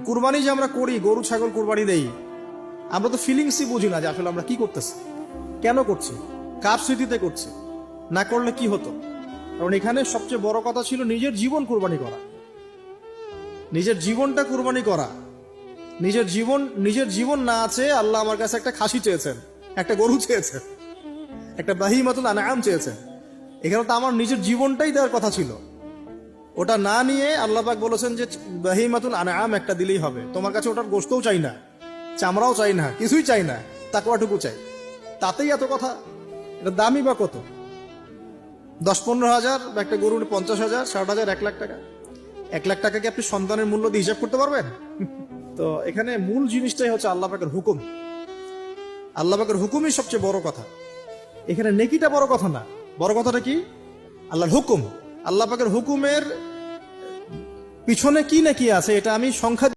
কুরবানি যে আমরা করি, গরু ছাগল কুরবানি দেই, আমরা তো ফিলিংসই বুঝি না যে আসলে আমরা কি করতেছি, কেন করছি, কার স্মৃতিতে করছি, না করলে কি হতো। কারণ এখানে সবচেয়ে বড় কথা ছিল নিজের জীবন কুরবানি করা, নিজের জীবনটা কুরবানি করা। নিজের জীবন না আছে, আল্লাহ আমার কাছে একটা খাসি চেয়েছেন, একটা গরু চেয়েছেন, একটা বাহিমাতুল আনআম চেয়েছেন। এখানে তো আমার নিজের জীবনটাই দেওয়ার কথা ছিল। ওটা না নিয়ে আল্লাহ পাক বলেছেন যে বাহিমাতুল আনআম একটা দিলেই হবে। তোমার কাছে ওটার গোশতও চাই না, চামড়াও চাই না, কিছুই চাই না, তাকওয়াটুকু চাই। তাতেই এত কথা। এটা দামি বা কত? 10-15 হাজার, বা একটা গরু 50,000, 60,000, 1 লাখ টাকা। 1 লাখ টাকাকে আপনি সন্তানের মূল্য দিয়ে হিসাব করতে পারবেন? তো এখানে মূল জিনিসটাই হচ্ছে আল্লাহ পাকের হুকুম। আল্লাহ পাকের হুকুমই সবচেয়ে বড় কথা। এখানে নেকিটা বড় কথা না, বড় কথাটা কি? আল্লাহর হুকুম। আল্লাহ পাকের হুকুমের পিছনে কি নাকি আছে এটা আমি সংখ্যা